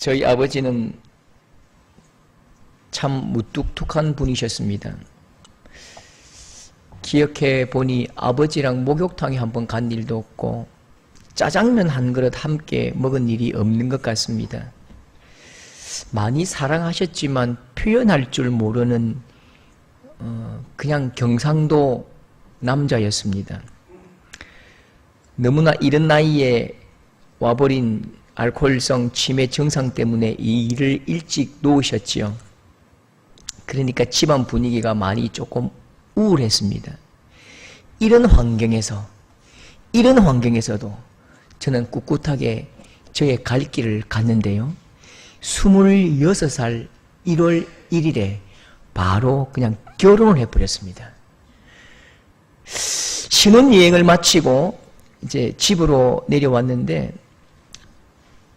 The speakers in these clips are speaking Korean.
저희 아버지는 참 무뚝뚝한 분이셨습니다. 기억해 보니 아버지랑 목욕탕에 한번 간 일도 없고 짜장면 한 그릇 함께 먹은 일이 없는 것 같습니다. 많이 사랑하셨지만 표현할 줄 모르는 그냥 경상도 남자였습니다. 너무나 이른 나이에 와버린 알코올성 치매 증상 때문에 이 일을 일찍 놓으셨지요. 그러니까 집안 분위기가 많이 조금 우울했습니다. 이런 환경에서도 저는 꿋꿋하게 저의 갈 길을 갔는데요. 26살 1월 1일에 바로 그냥 결혼을 해버렸습니다. 신혼여행을 마치고 이제 집으로 내려왔는데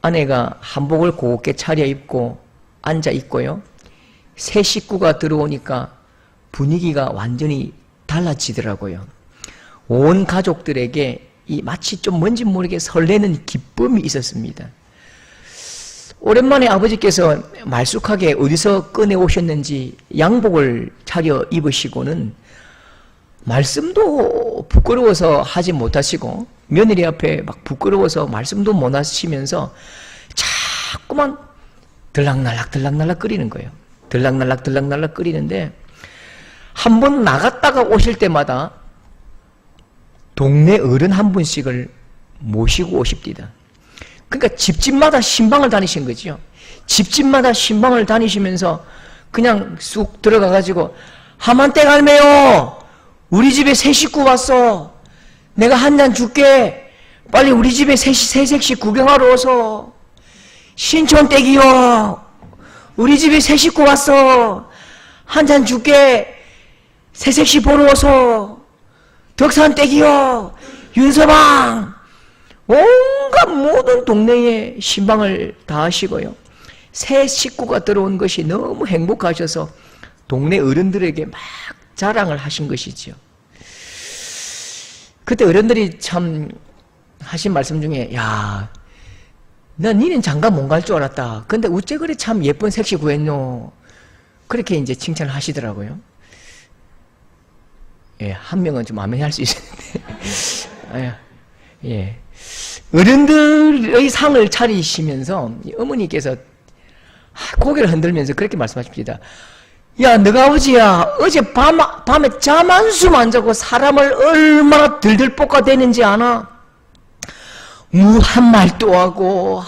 아내가 한복을 곱게 차려입고 앉아있고요. 새 식구가 들어오니까 분위기가 완전히 달라지더라고요. 온 가족들에게 마치 좀 뭔지 모르게 설레는 기쁨이 있었습니다. 오랜만에 아버지께서 말쑥하게 어디서 꺼내오셨는지 양복을 차려 입으시고는 말씀도 부끄러워서 하지 못하시고 며느리 앞에 막 부끄러워서 말씀도 못 하시면서 자꾸만 들락날락 끓이는 거예요. 들락날락 끓이는데 한 번 나갔다가 오실 때마다 동네 어른 한 분씩을 모시고 오십니다. 그러니까 집집마다 신방을 다니신 거죠. 집집마다 신방을 다니시면서 그냥 쑥 들어가가지고 하만댁 할매요, 우리 집에 새 식구 왔어. 내가 한 잔 줄게. 빨리 우리 집에 새색시 구경하러 오소. 신촌댁이요, 우리 집에 새 식구 왔어. 한 잔 줄게. 새색시 보러 오소. 덕산댁이요, 윤서방. 온갖 모든 동네에 신방을 다 하시고요. 새 식구가 들어온 것이 너무 행복하셔서 동네 어른들에게 막 자랑을 하신 것이지요. 그때 어른들이 참 하신 말씀 중에, 야, 난 니는 장가 못 갈 줄 알았다. 근데 어째 그래 참 예쁜 색시 구했노. 그렇게 이제 칭찬을 하시더라고요. 예, 한 명은 좀 암해할 수 있었는데. 예. 어른들의 상을 차리시면서 어머니께서 고개를 흔들면서 그렇게 말씀하십니다. 야, 너가 아버지야, 어제 밤에 잠 한숨 안 자고 사람을 얼마나 들들 볶아대는지 아나? 한 말도 하고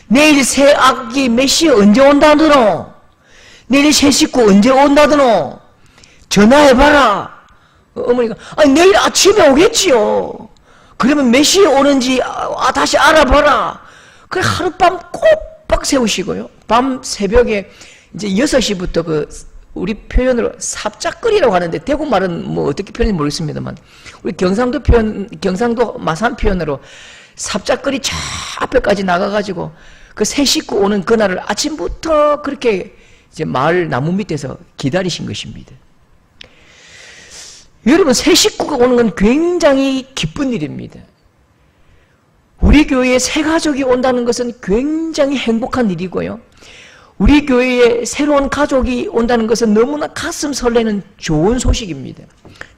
내일 새 아기 몇 시에 언제 온다더노? 내일 새 식구 언제 온다더노? 전화해봐라. 어머니가, 아니 내일 아침에 오겠지요. 그러면 몇 시에 오는지 다시 알아봐라. 그래 하룻밤 꼬박 세우시고요. 밤 새벽에 이제 6시부터 우리 표현으로 삽작거리라고 하는데 대구 말은 뭐 어떻게 표현인지 모르겠습니다만 우리 경상도 마산 표현으로 삽작거리 저 앞에까지 나가가지고 그 새 식구 오는 그날을 아침부터 그렇게 이제 마을 나무 밑에서 기다리신 것입니다. 여러분, 새 식구가 오는 건 굉장히 기쁜 일입니다. 우리 교회에 새 가족이 온다는 것은 굉장히 행복한 일이고요. 우리 교회에 새로운 가족이 온다는 것은 너무나 가슴 설레는 좋은 소식입니다.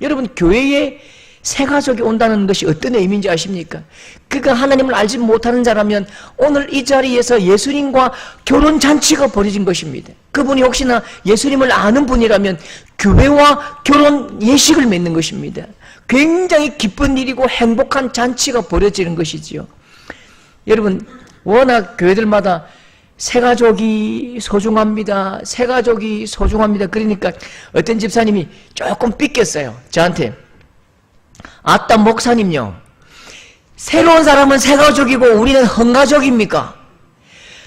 여러분, 교회에 새 가족이 온다는 것이 어떤 의미인지 아십니까? 그가 하나님을 알지 못하는 자라면 오늘 이 자리에서 예수님과 결혼잔치가 벌어진 것입니다. 그분이 혹시나 예수님을 아는 분이라면 교회와 결혼 예식을 맺는 것입니다. 굉장히 기쁜 일이고 행복한 잔치가 벌어지는 것이지요. 여러분, 워낙 교회들마다 새가족이 소중합니다. 새가족이 소중합니다. 그러니까 어떤 집사님이 조금 삐꼈어요. 저한테. 아따 목사님요, 새로운 사람은 새가족이고 우리는 헌가족입니까?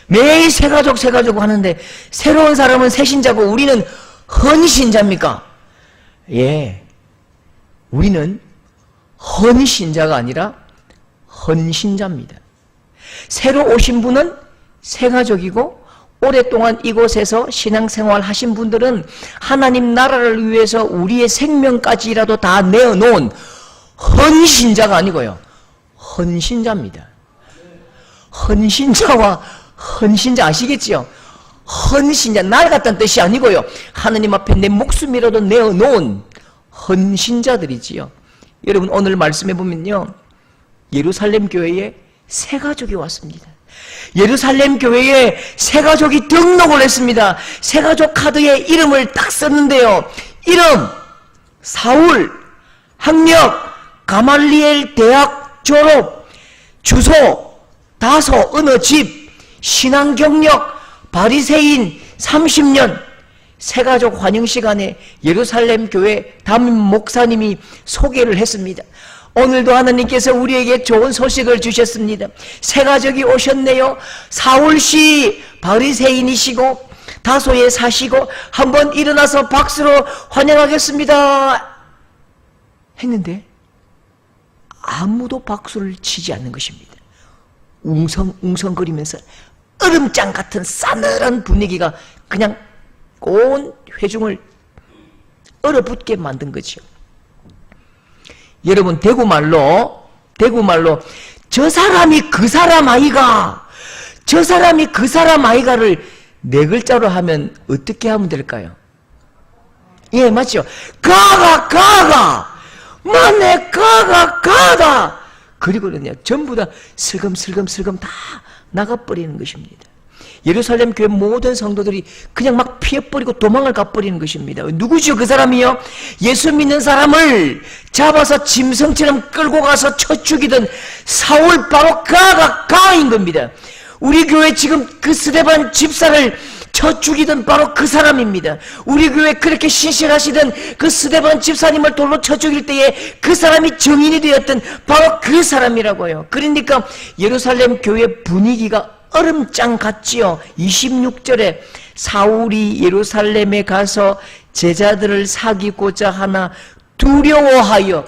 매일 새가족 하는데 새로운 사람은 새신자고 우리는 헌신자입니까? 예, 우리는 헌신자가 아니라 헌신자입니다. 새로 오신 분은 새가족이고 오랫동안 이곳에서 신앙생활 하신 분들은 하나님 나라를 위해서 우리의 생명까지라도 다 내어놓은 헌신자가 아니고요, 헌신자입니다. 헌신자와 헌신자 아시겠지요? 헌신자, 낡았다는 뜻이 아니고요. 하느님 앞에 내 목숨이라도 내어놓은 헌신자들이지요. 여러분 오늘 말씀해 보면요, 예루살렘 교회에 새 가족이 왔습니다. 예루살렘 교회에 새 가족이 등록을 했습니다. 새 가족 카드에 이름을 딱 썼는데요, 이름 사울, 학력 가말리엘 대학 졸업, 주소 다소 어느 집, 신앙 경력 바리새인 30년. 새가족 환영 시간에 예루살렘 교회 담임 목사님이 소개를 했습니다. 오늘도 하나님께서 우리에게 좋은 소식을 주셨습니다. 새가족이 오셨네요. 사울씨 바리새인이시고 다소에 사시고 한번 일어나서 박수로 환영하겠습니다 했는데 아무도 박수를 치지 않는 것입니다. 웅성웅성거리면서 얼음장 같은 싸늘한 분위기가 그냥 온 회중을 얼어붙게 만든 거죠. 여러분 대구말로 저 사람이 그 사람 아이가, 저 사람이 그 사람 아이가를 네 글자로 하면 어떻게 하면 될까요? 예, 맞죠? 가가 만에 가다. 그리고는요 전부 다 슬금슬금 다 나가버리는 것입니다. 예루살렘 교회 모든 성도들이 그냥 막 피해버리고 도망을 가버리는 것입니다. 누구죠 그 사람이요? 예수 믿는 사람을 잡아서 짐승처럼 끌고 가서 쳐 죽이던 사울, 바로 가인 겁니다. 우리 교회 지금 그 스데반 집사를 쳐 죽이던 바로 그 사람입니다. 우리 교회 그렇게 신실하시던 그 스데반 집사님을 돌로 쳐 죽일 때에 그 사람이 증인이 되었던 바로 그 사람이라고요. 그러니까 예루살렘 교회 분위기가 얼음장 같지요. 26절에 사울이 예루살렘에 가서 제자들을 사귀고자 하나 두려워하여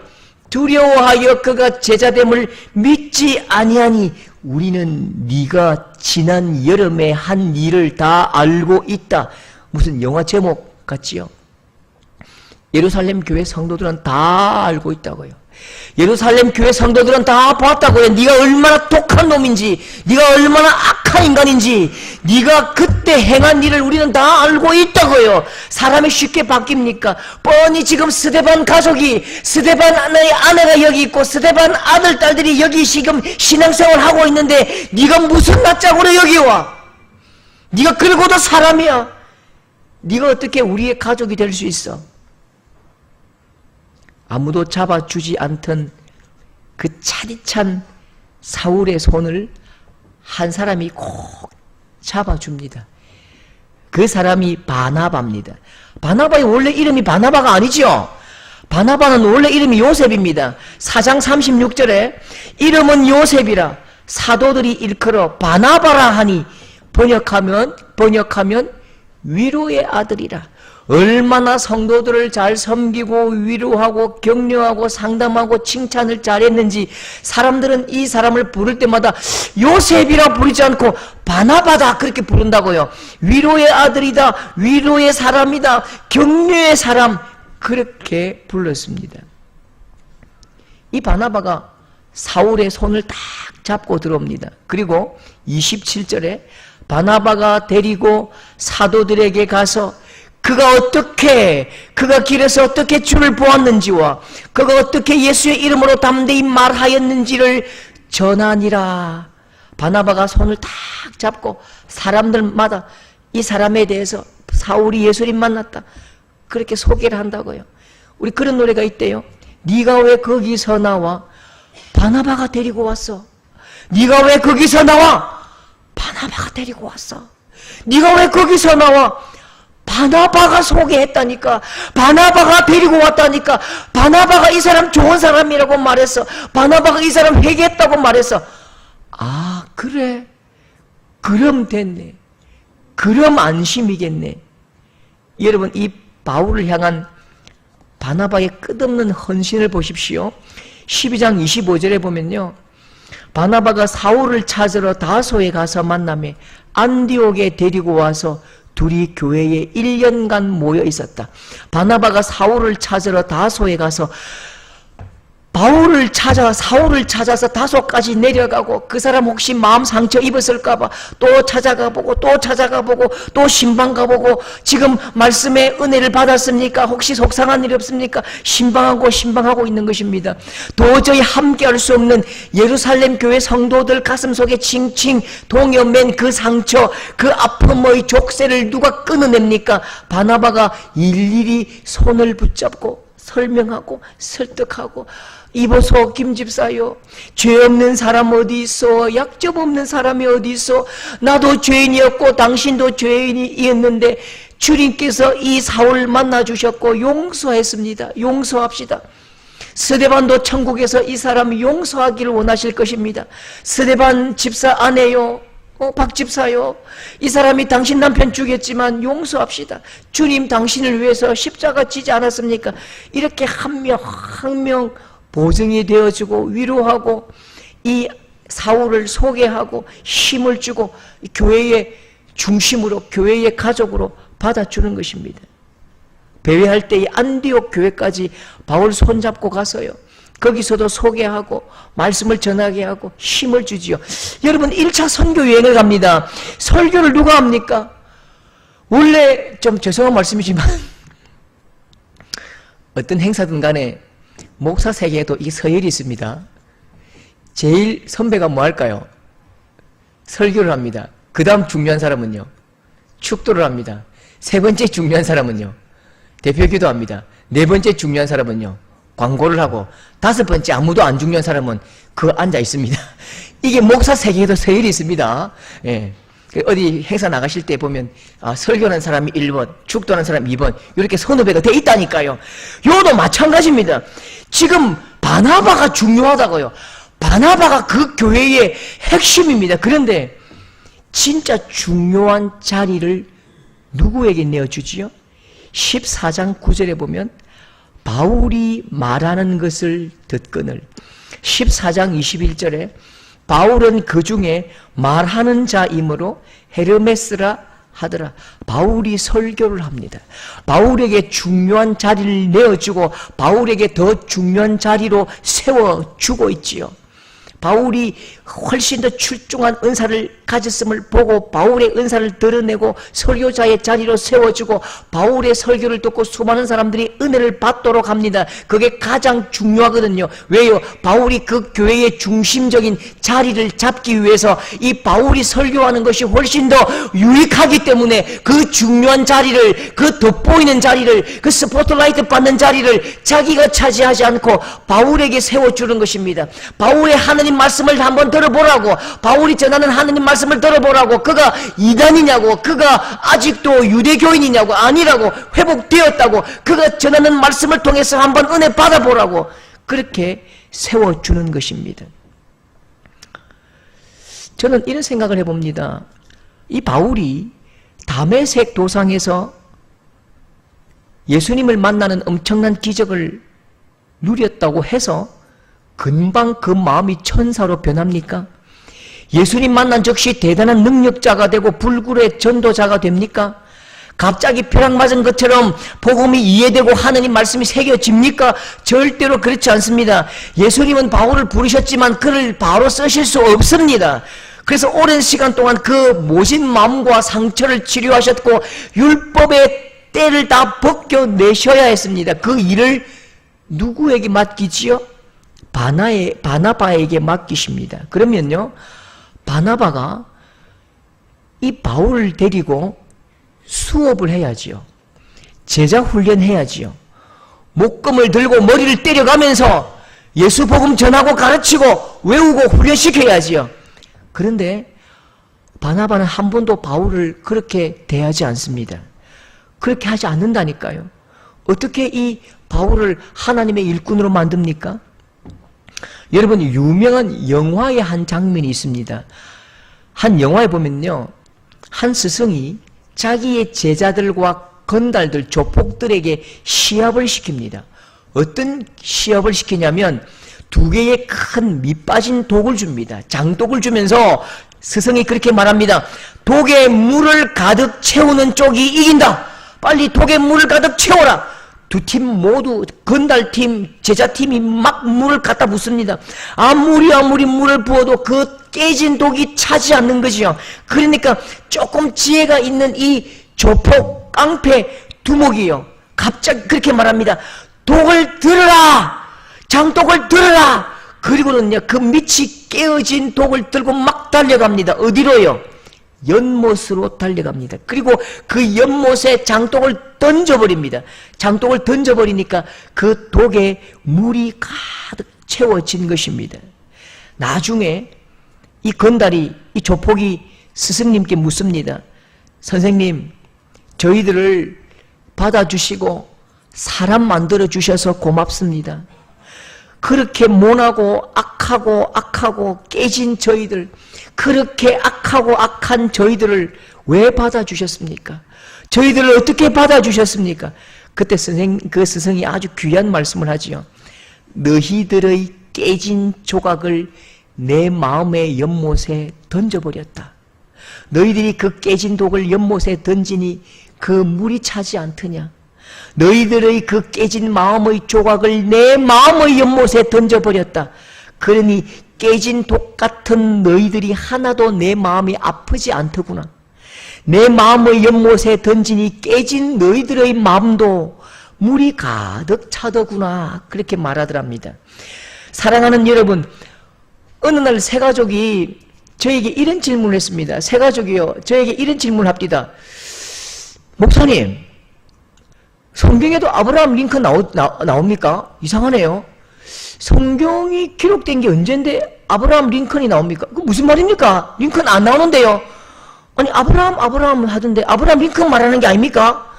그가 제자됨을 믿지 아니하니 우리는 네가 지난 여름에 한 일을 다 알고 있다. 무슨 영화 제목 같지요? 예루살렘 교회 성도들은 다 알고 있다고요. 예루살렘 교회 성도들은 다 봤다고요. 네가 얼마나 독한 놈인지, 네가 얼마나 악한 인간인지, 네가 그때 행한 일을 우리는 다 알고 있다고요. 사람이 쉽게 바뀝니까? 뻔히 지금 스데반 가족이, 스데반 아내가 여기 있고 스데반 아들 딸들이 여기 지금 신앙생활 하고 있는데 네가 무슨 낯짝으로 여기 와? 네가 그러고도 사람이야. 네가 어떻게 우리의 가족이 될 수 있어? 아무도 잡아주지 않던 그 차디찬 사울의 손을 한 사람이 꼭 잡아줍니다. 그 사람이 바나바입니다. 바나바의 원래 이름이 바나바가 아니죠. 바나바는 원래 이름이 요셉입니다. 4장 36절에 이름은 요셉이라 사도들이 일컬어 바나바라 하니 번역하면 위로의 아들이라. 얼마나 성도들을 잘 섬기고 위로하고 격려하고 상담하고 칭찬을 잘했는지 사람들은 이 사람을 부를 때마다 요셉이라 부르지 않고 바나바다 그렇게 부른다고요. 위로의 아들이다, 위로의 사람이다, 격려의 사람, 그렇게 불렀습니다. 이 바나바가 사울의 손을 딱 잡고 들어옵니다. 그리고 27절에 바나바가 데리고 사도들에게 가서 그가 길에서 어떻게 주를 보았는지와 그가 어떻게 예수의 이름으로 담대히 말하였는지를 전하니라. 바나바가 손을 딱 잡고 사람들마다 이 사람에 대해서 사울이 예수님 만났다 그렇게 소개를 한다고요. 우리 그런 노래가 있대요. 네가 왜 거기서 나와? 바나바가 데리고 왔어. 네가 왜 거기서 나와? 바나바가 데리고 왔어. 네가 왜 거기서 나와? 바나바가 소개했다니까. 바나바가 데리고 왔다니까. 바나바가 이 사람 좋은 사람이라고 말했어. 바나바가 이 사람 회개했다고 말했어. 아, 그래. 그럼 됐네. 그럼 안심이겠네. 여러분, 이 바울을 향한 바나바의 끝없는 헌신을 보십시오. 12장 25절에 보면요, 바나바가 사울을 찾으러 다소에 가서 만나매 안디옥에 데리고 와서 둘이 교회에 1년간 모여 있었다. 바나바가 사울을 찾으러 다소에 가서 사울을 찾아서 다소까지 내려가고 그 사람 혹시 마음 상처 입었을까봐 또 찾아가 보고 또 찾아가 보고 또 신방 가보고 지금 말씀의 은혜를 받았습니까? 혹시 속상한 일 없습니까? 신방하고 있는 것입니다. 도저히 함께할 수 없는 예루살렘 교회 성도들 가슴속에 칭칭 동여맨 그 상처, 그 아픔의 족쇄를 누가 끊어냅니까? 바나바가 일일이 손을 붙잡고 설명하고 설득하고, 이보소 김집사요, 죄 없는 사람 어디 있어? 약점 없는 사람이 어디 있어? 나도 죄인이었고 당신도 죄인이었는데 주님께서 이 사울 만나주셨고 용서했습니다. 용서합시다. 스데반도 천국에서 이 사람 용서하기를 원하실 것입니다. 스데반 집사 아내요, 박 집사요, 이 사람이 당신 남편 죽였지만 용서합시다. 주님 당신을 위해서 십자가 지지 않았습니까? 이렇게 한 명 한 명 보증이 되어주고 위로하고 이 사울을 소개하고 힘을 주고 교회의 중심으로, 교회의 가족으로 받아주는 것입니다. 배회할 때 이 안디옥 교회까지 바울 손잡고 가서요, 거기서도 소개하고 말씀을 전하게 하고 힘을 주지요. 여러분, 1차 선교 여행을 갑니다. 설교를 누가 합니까? 원래 좀 죄송한 말씀이지만 어떤 행사든 간에 목사 세계에도 이 서열이 있습니다. 제일 선배가 뭐 할까요? 설교를 합니다. 그 다음 중요한 사람은요, 축도를 합니다. 세 번째 중요한 사람은요, 대표기도 합니다. 네 번째 중요한 사람은요, 광고를 하고, 다섯 번째 아무도 안 중요한 사람은 그 앉아 있습니다. 이게 목사 세계에도 서열이 있습니다. 예. 어디 행사 나가실 때 보면 설교하는 사람이 1번, 축도하는 사람이 2번 이렇게 선후배가 돼 있다니까요. 요도 마찬가지입니다. 지금 바나바가 중요하다고요. 바나바가 그 교회의 핵심입니다. 그런데 진짜 중요한 자리를 누구에게 내어주지요? 14장 9절에 보면 바울이 말하는 것을 듣거늘, 14장 21절에 바울은 그 중에 말하는 자이므로 헤르메스라 하더라. 바울이 설교를 합니다. 바울에게 중요한 자리를 내어주고 바울에게 더 중요한 자리로 세워주고 있지요. 바울이 훨씬 더 출중한 은사를 가졌음을 보고 바울의 은사를 드러내고 설교자의 자리로 세워주고 바울의 설교를 듣고 수많은 사람들이 은혜를 받도록 합니다. 그게 가장 중요하거든요. 왜요? 바울이 그 교회의 중심적인 자리를 잡기 위해서 이 바울이 설교하는 것이 훨씬 더 유익하기 때문에 그 중요한 자리를, 그 돋보이는 자리를, 그 스포트라이트 받는 자리를 자기가 차지하지 않고 바울에게 세워주는 것입니다. 바울의 하느님 말씀을 한번 들어보라고, 바울이 전하는 하느님 말씀을 들어보라고. 그가 이단이냐고, 그가 아직도 유대교인이냐고, 아니라고, 회복되었다고, 그가 전하는 말씀을 통해서 한번 은혜 받아보라고, 그렇게 세워주는 것입니다. 저는 이런 생각을 해봅니다. 이 바울이 다메섹 도상에서 예수님을 만나는 엄청난 기적을 누렸다고 해서 금방 그 마음이 천사로 변합니까? 예수님 만난 즉시 대단한 능력자가 되고 불굴의 전도자가 됩니까? 갑자기 벼락 맞은 것처럼 복음이 이해되고 하느님 말씀이 새겨집니까? 절대로 그렇지 않습니다. 예수님은 바울을 부르셨지만 그를 바로 쓰실 수 없습니다. 그래서 오랜 시간 동안 그 모진 마음과 상처를 치료하셨고 율법의 때를 다 벗겨내셔야 했습니다. 그 일을 누구에게 맡기지요? 바나바에게 맡기십니다. 그러면요, 바나바가 이 바울을 데리고 수업을 해야지요. 제자 훈련해야지요. 목금을 들고 머리를 때려가면서 예수 복음 전하고 가르치고 외우고 훈련시켜야지요. 그런데 바나바는 한 번도 바울을 그렇게 대하지 않습니다. 그렇게 하지 않는다니까요. 어떻게 이 바울을 하나님의 일꾼으로 만듭니까? 여러분, 유명한 영화의 한 장면이 있습니다. 한 영화에 보면요, 한 스승이 자기의 제자들과 건달들, 조폭들에게 시합을 시킵니다. 어떤 시합을 시키냐면 두 개의 큰 밑빠진 독을 줍니다. 장독을 주면서 스승이 그렇게 말합니다. 독에 물을 가득 채우는 쪽이 이긴다. 빨리 독에 물을 가득 채워라. 두 팀 모두 건달팀, 제자팀이 막 물을 갖다 붓습니다. 아무리 물을 부어도 그 깨진 독이 차지 않는 거지요. 그러니까 조금 지혜가 있는 이 조폭, 깡패, 두목이요, 갑자기 그렇게 말합니다. 독을 들어라! 장독을 들어라! 그리고는요, 그 밑이 깨어진 독을 들고 막 달려갑니다. 어디로요? 연못으로 달려갑니다. 그리고 그 연못에 장독을 던져버립니다. 장독을 던져버리니까 그 독에 물이 가득 채워진 것입니다. 나중에 이 건달이, 이 조폭이 스승님께 묻습니다. 선생님, 저희들을 받아주시고 사람 만들어 주셔서 고맙습니다. 그렇게 모나고 악하고 깨진 저희들, 그렇게 악하고 악한 저희들을 왜 받아주셨습니까? 저희들을 어떻게 받아주셨습니까? 그때 그 스승이 아주 귀한 말씀을 하지요. 너희들의 깨진 조각을 내 마음의 연못에 던져버렸다. 너희들이 그 깨진 독을 연못에 던지니 그 물이 차지 않더냐? 너희들의 그 깨진 마음의 조각을 내 마음의 연못에 던져버렸다. 그러니 깨진 독 같은 너희들이 하나도 내 마음이 아프지 않더구나. 내 마음의 연못에 던지니 깨진 너희들의 마음도 물이 가득 차더구나. 그렇게 말하더랍니다. 사랑하는 여러분, 어느 날 세 가족이 저에게 이런 질문을 했습니다. 세 가족이요, 저에게 이런 질문을 합니다. 목사님, 성경에도 아브라함 링컨 나옵니까? 이상하네요. 성경이 기록된 게 언젠데 아브라함 링컨이 나옵니까? 그 무슨 말입니까? 링컨 안 나오는데요. 아니, 아브라함 하던데 아브라함 링컨 말하는 게 아닙니까?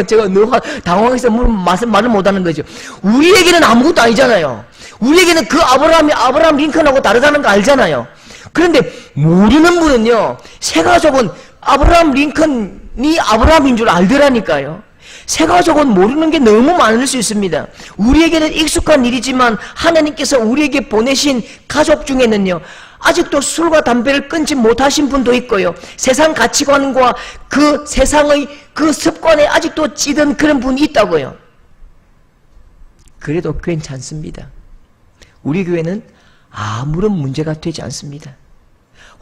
제가 너무 당황해서 말을 못하는 거죠. 우리에게는 아무것도 아니잖아요. 우리에게는 그 아브라함 링컨하고 다르다는 거 알잖아요. 그런데 모르는 분은요, 세 가족은 아브라함 링컨이 아브라함인 줄 알더라니까요. 세 가족은 모르는 게 너무 많을 수 있습니다. 우리에게는 익숙한 일이지만 하나님께서 우리에게 보내신 가족 중에는요, 아직도 술과 담배를 끊지 못하신 분도 있고요, 세상 가치관과 그 세상의 그 습관에 아직도 찌든 그런 분이 있다고요. 그래도 괜찮습니다. 우리 교회는 아무런 문제가 되지 않습니다.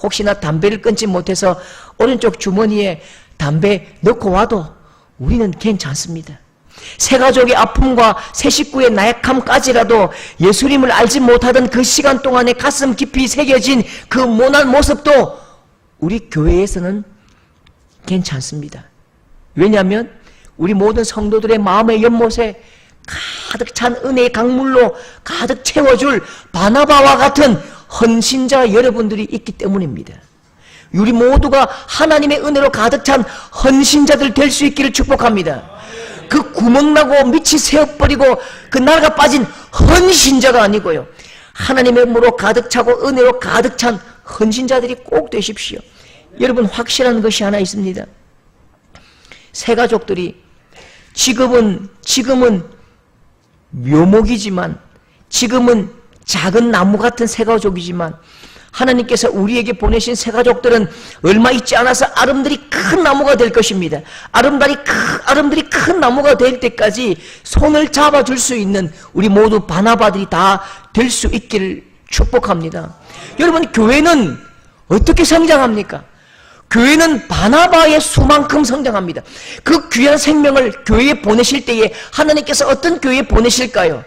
혹시나 담배를 끊지 못해서 오른쪽 주머니에 담배 넣고 와도 우리는 괜찮습니다. 세 가족의 아픔과 세 식구의 나약함까지라도 예수님을 알지 못하던 그 시간 동안에 가슴 깊이 새겨진 그 모난 모습도 우리 교회에서는 괜찮습니다. 왜냐하면 우리 모든 성도들의 마음의 연못에 가득 찬 은혜의 강물로 가득 채워줄 바나바와 같은 헌신자 여러분들이 있기 때문입니다. 우리 모두가 하나님의 은혜로 가득 찬 헌신자들 될 수 있기를 축복합니다. 그 구멍나고 밑이 새어버리고 그 나라가 빠진 헌신자가 아니고요, 하나님의 은혜로 가득 차고 은혜로 가득 찬 헌신자들이 꼭 되십시오. 여러분, 확실한 것이 하나 있습니다. 세 가족들이 지금은 묘목이지만, 지금은 작은 나무 같은 새 가족이지만, 하나님께서 우리에게 보내신 새 가족들은 얼마 있지 않아서 아름드리 큰 나무가 될 것입니다. 아름드리 큰 나무가 될 때까지 손을 잡아줄 수 있는 우리 모두 바나바들이 다 될 수 있기를 축복합니다. 여러분, 교회는 어떻게 성장합니까? 교회는 바나바의 수만큼 성장합니다. 그 귀한 생명을 교회에 보내실 때에 하나님께서 어떤 교회에 보내실까요?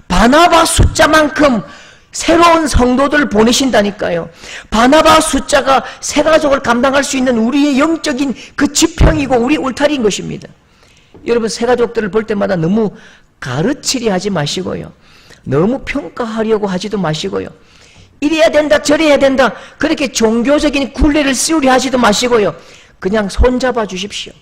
바나바 숫자만큼 새로운 성도들을 보내신다니까요. 바나바 숫자가 새 가족을 감당할 수 있는 우리의 영적인 그 지평이고 우리 울타리인 것입니다. 여러분, 새 가족들을 볼 때마다 너무 가르치려 하지 마시고요, 너무 평가하려고 하지도 마시고요, 이래야 된다 저래야 된다 그렇게 종교적인 굴레를 씌우려 하지도 마시고요, 그냥 손잡아 주십시오.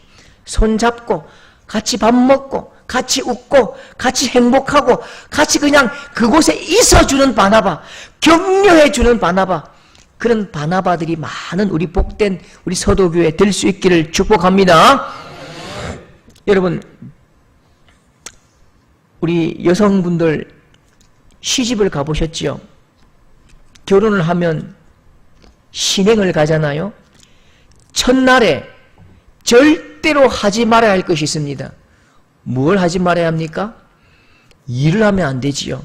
손잡고 같이 밥 먹고 같이 웃고 같이 행복하고 같이 그냥 그곳에 있어주는 바나바, 격려해주는 바나바, 그런 바나바들이 많은 우리 복된 우리 서도교회 될 수 있기를 축복합니다. 여러분, 우리 여성분들 시집을 가보셨지요? 결혼을 하면 신행을 가잖아요. 첫날에 절대로 하지 말아야 할 것이 있습니다. 뭘 하지 말아야 합니까? 일을 하면 안 되지요.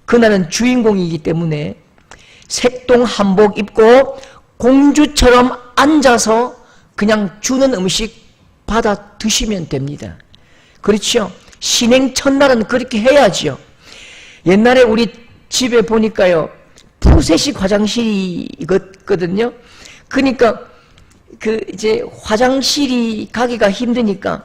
그날은 주인공이기 때문에 색동 한복 입고 공주처럼 앉아서 그냥 주는 음식 받아 드시면 됩니다. 그렇죠? 신행 첫날은 그렇게 해야지요. 옛날에 우리 집에 보니까요, 푸세식 화장실이 있거든요. 그러니까 이제 화장실이 가기가 힘드니까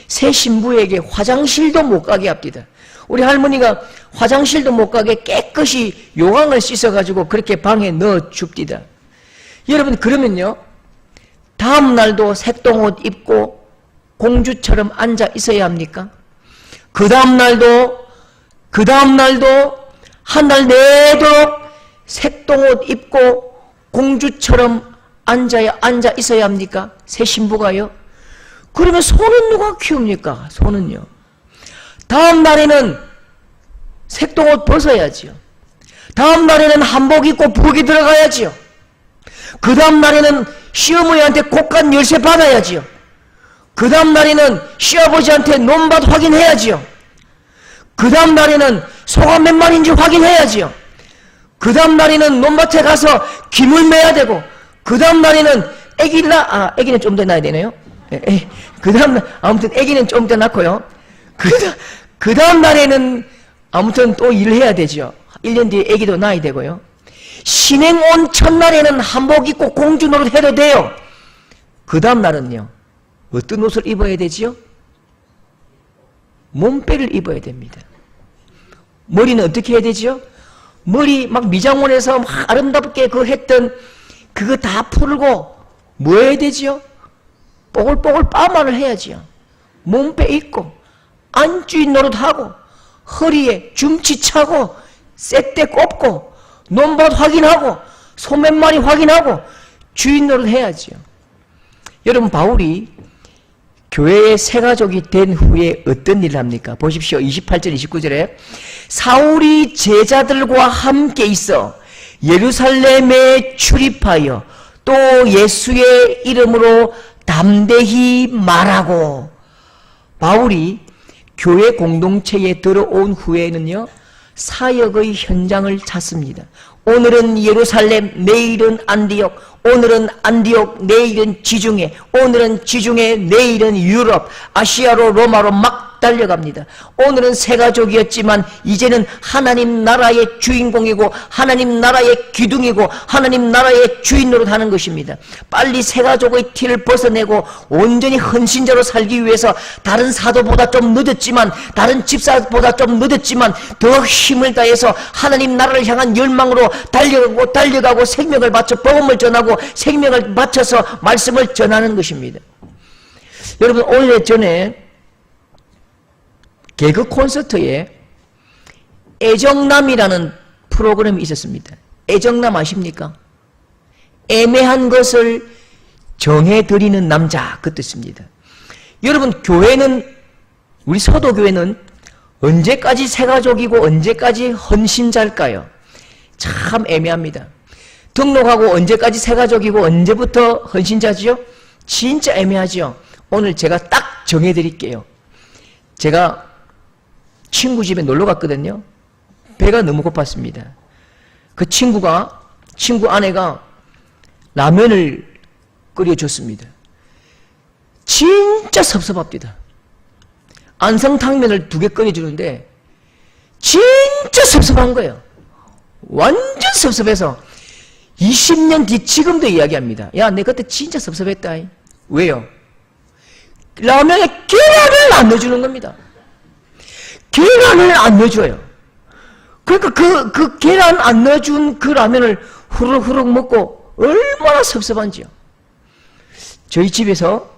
새 신부에게 화장실도 못 가게 합니다. 우리 할머니가 화장실도 못 가게 깨끗이 요강을 씻어가지고 그렇게 방에 넣어 줍디다. 여러분, 그러면요, 다음 날도 색동옷 입고 공주처럼 앉아 있어야 합니까? 그 다음 날도 한 달 내도록 색동옷 입고 공주처럼 앉아 있어야 합니까? 새 신부가요? 그러면 소는 누가 키웁니까? 소는요. 다음 날에는 색동옷 벗어야지요. 다음 날에는 한복 입고 부엌에 들어가야지요. 그 다음 날에는 시어머니한테 곡간 열쇠 받아야지요. 그 다음 날에는 시아버지한테 논밭 확인해야지요. 그 다음 날에는 소가 몇 마리인지 확인해야지요. 그 다음 날에는 논밭에 가서 김을 매야 되고, 그 다음 날에는 애기는 좀 더 낳아야 되네요. 그 다음 날, 아무튼 애기는 좀 더 낳고요. 그 다음 날에는 아무튼 또 일을 해야 되죠. 1년 뒤에 애기도 낳아야 되고요. 신행 온 첫날에는 한복 입고 공주 노릇 해도 돼요. 그 다음 날은요, 어떤 옷을 입어야 되지요? 몸빼를 입어야 됩니다. 머리는 어떻게 해야 되지요? 머리 막 미장원에서 막 아름답게 했던 그거 다 풀고 뭐 해야 되지요? 뽀글뽀글 빠마를 해야지요. 몸빼 입고 안주인 노릇하고 허리에 줌치 차고 쇳대 꼽고 논밭 확인하고 소 몇 마리 확인하고 주인 노릇 해야지요. 여러분, 바울이 교회의 새가족이 된 후에 어떤 일을 합니까? 보십시오. 28절 29절에 사울이 제자들과 함께 있어 예루살렘에 출입하여 또 예수의 이름으로 담대히 말하고. 바울이 교회 공동체에 들어온 후에는요, 사역의 현장을 찾습니다. 오늘은 예루살렘, 내일은 안디옥, 오늘은 안디옥, 내일은 지중해, 오늘은 지중해, 내일은 유럽, 아시아로 로마로 막 달려갑니다. 오늘은 새가족이었지만 이제는 하나님 나라의 주인공이고 하나님 나라의 기둥이고 하나님 나라의 주인 노릇하는 것입니다. 빨리 새가족의 티를 벗어내고 온전히 헌신자로 살기 위해서 다른 사도보다 좀 늦었지만, 다른 집사보다 좀 늦었지만 더 힘을 다해서 하나님 나라를 향한 열망으로 달려가고 생명을 바쳐 복음을 전하고 생명을 바쳐서 말씀을 전하는 것입니다. 여러분, 오늘 전에 개그 콘서트에 애정남이라는 프로그램이 있었습니다. 애정남 아십니까? 애매한 것을 정해드리는 남자, 그 뜻입니다. 여러분, 교회는, 우리 서도교회는 언제까지 새가족이고 언제까지 헌신자일까요? 참 애매합니다. 등록하고 언제까지 새가족이고 언제부터 헌신자지요? 진짜 애매하지요. 오늘 제가 딱 정해드릴게요. 제가 친구 집에 놀러 갔거든요. 배가 너무 고팠습니다. 그 친구 아내가 라면을 끓여줬습니다. 진짜 섭섭합니다. 안성탕면을 2개 끓여주는데 진짜 섭섭한 거예요. 완전 섭섭해서 20년 뒤 지금도 이야기합니다. 야, 내 그때 진짜 섭섭했다. 왜요? 라면에 계란을 안 넣어주는 겁니다. 계란을 안 넣어줘요. 그러니까 그 계란 안 넣어준 그 라면을 후루룩 먹고 얼마나 섭섭한지요. 저희 집에서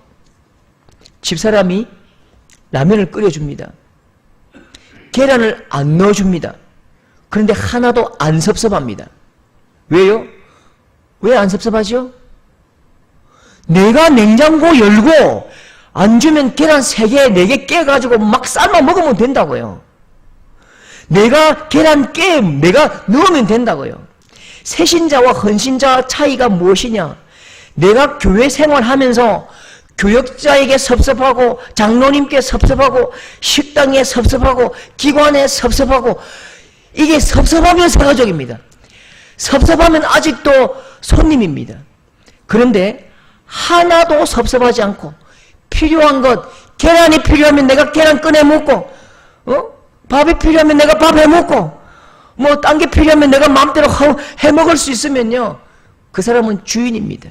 집사람이 라면을 끓여줍니다. 계란을 안 넣어줍니다. 그런데 하나도 안 섭섭합니다. 왜요? 왜 안 섭섭하죠? 내가 냉장고 열고 안 주면 계란 3개, 4개 깨가지고 막 삶아 먹으면 된다고요. 내가 내가 넣으면 된다고요. 새신자와 헌신자 차이가 무엇이냐? 내가 교회 생활하면서 교역자에게 섭섭하고, 장로님께 섭섭하고, 식당에 섭섭하고, 기관에 섭섭하고, 이게 섭섭하면 새가족입니다. 섭섭하면 아직도 손님입니다. 그런데 하나도 섭섭하지 않고, 필요한 것, 계란이 필요하면 내가 계란 꺼내 먹고, 밥이 필요하면 내가 밥 해 먹고, 뭐 딴 게 필요하면 내가 마음대로 해 먹을 수 있으면요, 그 사람은 주인입니다.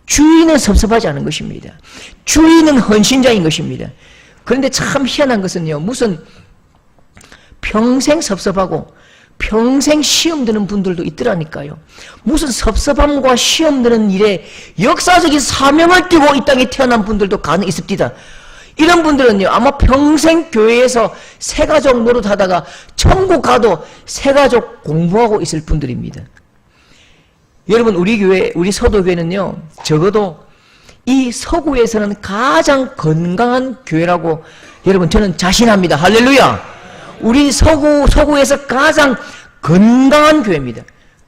주인은 섭섭하지 않은 것입니다. 주인은 헌신자인 것입니다. 그런데 참 희한한 것은요, 무슨 평생 섭섭하고 평생 시험 드는 분들도 있더라니까요. 무슨 섭섭함과 시험 드는 일에 역사적인 사명을 띠고 이 땅에 태어난 분들도 간혹 있습니다. 이런 분들은요, 아마 평생 교회에서 새가족 노릇하다가 천국 가도 새가족 공부하고 있을 분들입니다. 여러분, 우리 교회, 우리 서도교회는요, 적어도 이 서구에서는 가장 건강한 교회라고 여러분 저는 자신합니다. 할렐루야! 우리 서구에서 가장 건강한 교회입니다.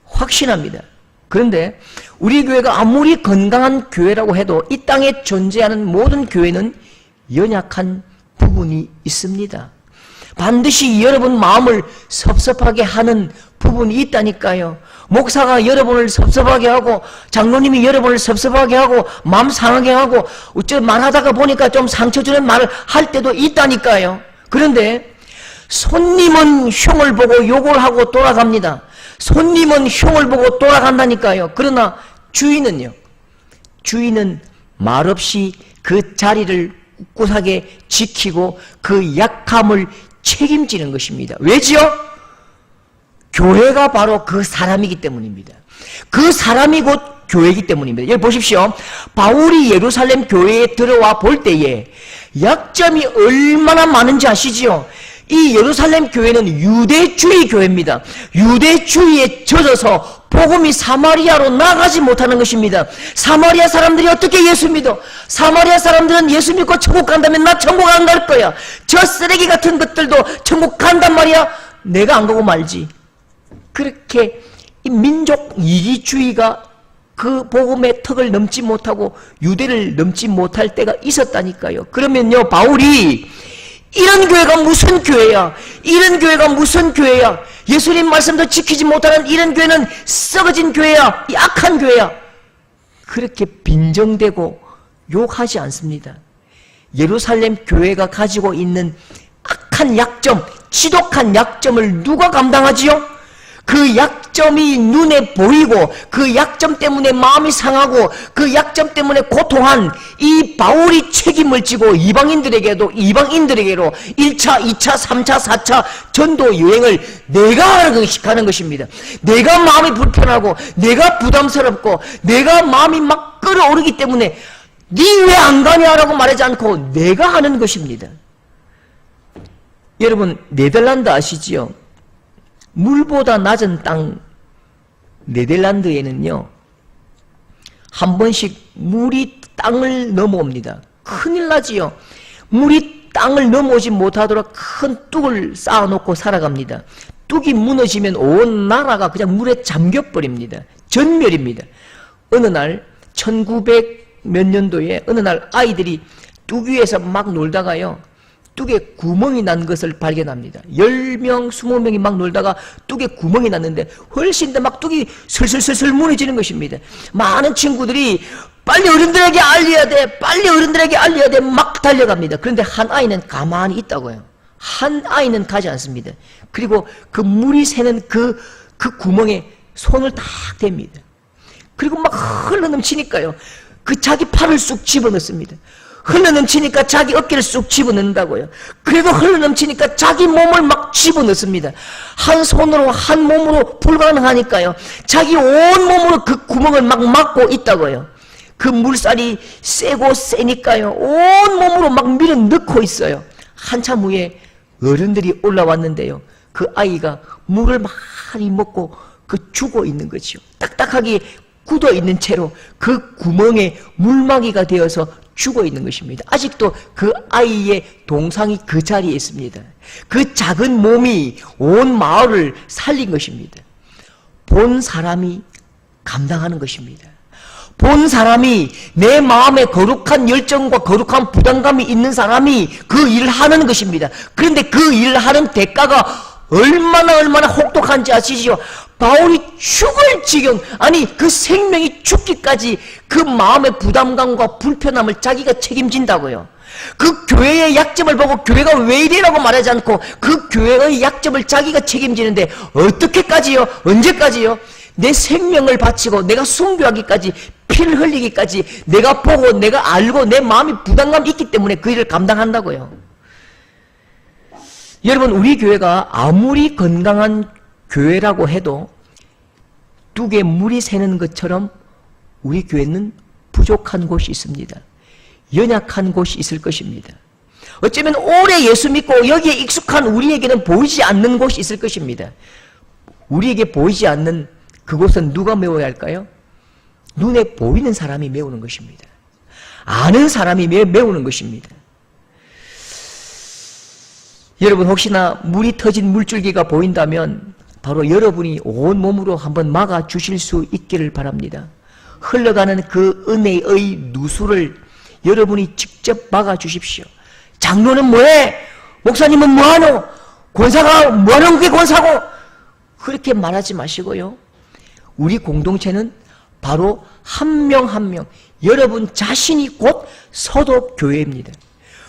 확신합니다. 그런데 우리 교회가 아무리 건강한 교회라고 해도 이 땅에 존재하는 모든 교회는 연약한 부분이 있습니다. 반드시 여러분 마음을 섭섭하게 하는 부분이 있다니까요. 목사가 여러분을 섭섭하게 하고, 장로님이 여러분을 섭섭하게 하고, 마음 상하게 하고, 어째 말하다가 보니까 좀 상처 주는 말을 할 때도 있다니까요. 그런데 손님은 흉을 보고 욕을 하고 돌아갑니다. 손님은 흉을 보고 돌아간다니까요. 그러나 주인은요, 주인은 말없이 그 자리를 꿋꿋하게 지키고 그 약함을 책임지는 것입니다. 왜지요? 교회가 바로 그 사람이기 때문입니다. 그 사람이 곧 교회이기 때문입니다. 여기 보십시오. 바울이 예루살렘 교회에 들어와 볼 때에 약점이 얼마나 많은지 아시지요? 이 예루살렘 교회는 유대주의 교회입니다. 유대주의에 젖어서 복음이 사마리아로 나가지 못하는 것입니다. 사마리아 사람들이 어떻게 예수 믿어? 사마리아 사람들은 예수 믿고 천국 간다면 나 천국 안 갈 거야. 저 쓰레기 같은 것들도 천국 간단 말이야. 내가 안 가고 말지. 그렇게 이 민족 이기주의가 그 복음의 턱을 넘지 못하고 유대를 넘지 못할 때가 있었다니까요. 그러면요, 바울이 이런 교회가 무슨 교회야? 이런 교회가 무슨 교회야? 예수님 말씀도 지키지 못하는 이런 교회는 썩어진 교회야. 약한 교회야. 그렇게 빈정대고 욕하지 않습니다. 예루살렘 교회가 가지고 있는 악한 약점, 지독한 약점을 누가 감당하지요? 그 약점이 눈에 보이고 그 약점 때문에 마음이 상하고 그 약점 때문에 고통한 이 바울이 책임을 지고 이방인들에게로 1차, 2차, 3차, 4차 전도 여행을 내가 가는 것입니다. 내가 마음이 불편하고 내가 부담스럽고 내가 마음이 막 끓어오르기 때문에 니 왜 안 가냐라고 말하지 않고 내가 하는 것입니다. 여러분, 네덜란드 아시지요? 물보다 낮은 땅 네덜란드에는요, 한 번씩 물이 땅을 넘어옵니다. 큰일 나지요. 물이 땅을 넘어오지 못하도록 큰 뚝을 쌓아놓고 살아갑니다. 뚝이 무너지면 온 나라가 그냥 물에 잠겨버립니다. 전멸입니다. 어느 날 1900 몇 년도에 어느 날 아이들이 뚝 위에서 막 놀다가요, 뚝에 구멍이 난 것을 발견합니다. 10명, 20명이 막 놀다가 뚝에 구멍이 났는데 훨씬 더 막 뚝이 슬슬슬슬 무너지는 것입니다. 많은 친구들이 빨리 어른들에게 알려야 돼, 빨리 어른들에게 알려야 돼 막 달려갑니다. 그런데 한 아이는 가만히 있다고요. 한 아이는 가지 않습니다. 그리고 그 물이 새는 그 구멍에 손을 딱 댑니다. 그리고 막 흘러넘치니까요, 그 자기 팔을 쑥 집어넣습니다. 흘러넘치니까 자기 어깨를 쑥 집어넣는다고요. 그래도 흘러넘치니까 자기 몸을 막 집어넣습니다. 한 손으로 한 몸으로 불가능하니까요, 자기 온 몸으로 그 구멍을 막 막고 있다고요. 그 물살이 세고 세니까요, 온 몸으로 막 밀어 넣고 있어요. 한참 후에 어른들이 올라왔는데요, 그 아이가 물을 많이 먹고 그 죽어 있는 거죠. 딱딱하게 굳어 있는 채로 그 구멍에 물막이가 되어서 죽어 있는 것입니다. 아직도 그 아이의 동상이 그 자리에 있습니다. 그 작은 몸이 온 마을을 살린 것입니다. 본 사람이 감당하는 것입니다. 본 사람이, 내 마음에 거룩한 열정과 거룩한 부담감이 있는 사람이 그 일을 하는 것입니다. 그런데 그 일을 하는 대가가 얼마나 혹독한지 아시죠? 바울이 죽을 지경, 아니 그 생명이 죽기까지 그 마음의 부담감과 불편함을 자기가 책임진다고요. 그 교회의 약점을 보고 교회가 왜 이래라고 말하지 않고 그 교회의 약점을 자기가 책임지는데 어떻게까지요? 언제까지요? 내 생명을 바치고 내가 순교하기까지, 피를 흘리기까지, 내가 보고 내가 알고 내 마음이 부담감이 있기 때문에 그 일을 감당한다고요. 여러분, 우리 교회가 아무리 건강한 교회라고 해도 뚝에 물이 새는 것처럼 우리 교회는 부족한 곳이 있습니다. 연약한 곳이 있을 것입니다. 어쩌면 오래 예수 믿고 여기에 익숙한 우리에게는 보이지 않는 곳이 있을 것입니다. 우리에게 보이지 않는 그곳은 누가 메워야 할까요? 눈에 보이는 사람이 메우는 것입니다. 아는 사람이 메우는 것입니다. 여러분, 혹시나 물이 터진 물줄기가 보인다면 바로 여러분이 온몸으로 한번 막아 주실 수 있기를 바랍니다. 흘러가는 그 은혜의 누수를 여러분이 직접 막아 주십시오. 장로는 뭐해? 목사님은 뭐하노? 권사가 뭐하는 게 권사고? 그렇게 말하지 마시고요. 우리 공동체는 바로 한 명 한 명, 여러분 자신이 곧 서도교회입니다.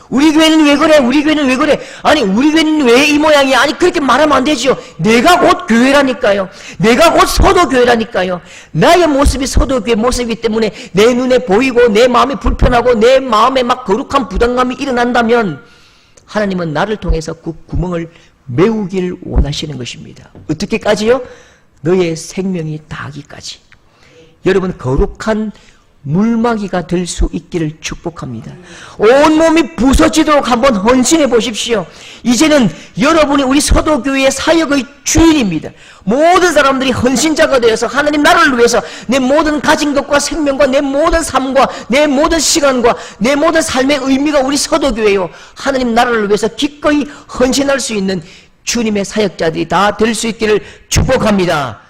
우리 교회는 왜 그래? 우리 교회는 왜 그래? 아니, 우리 교회는 왜 이 모양이야? 아니, 그렇게 말하면 안 되죠. 내가 곧 교회라니까요. 내가 곧 서도교회라니까요. 나의 모습이 서도교회 모습이기 때문에 내 눈에 보이고 내 마음이 불편하고 내 마음에 막 거룩한 부담감이 일어난다면 하나님은 나를 통해서 그 구멍을 메우기를 원하시는 것입니다. 어떻게까지요? 너의 생명이 다하기까지. 여러분, 거룩한 물막이가 될 수 있기를 축복합니다. 온몸이 부서지도록 한번 헌신해 보십시오. 이제는 여러분이 우리 서도교회의 사역의 주인입니다. 모든 사람들이 헌신자가 되어서 하나님 나라를 위해서 내 모든 가진 것과 생명과 내 모든 삶과 내 모든 시간과 내 모든 삶의 의미가 우리 서도교회요, 하나님 나라를 위해서 기꺼이 헌신할 수 있는 주님의 사역자들이 다 될 수 있기를 축복합니다.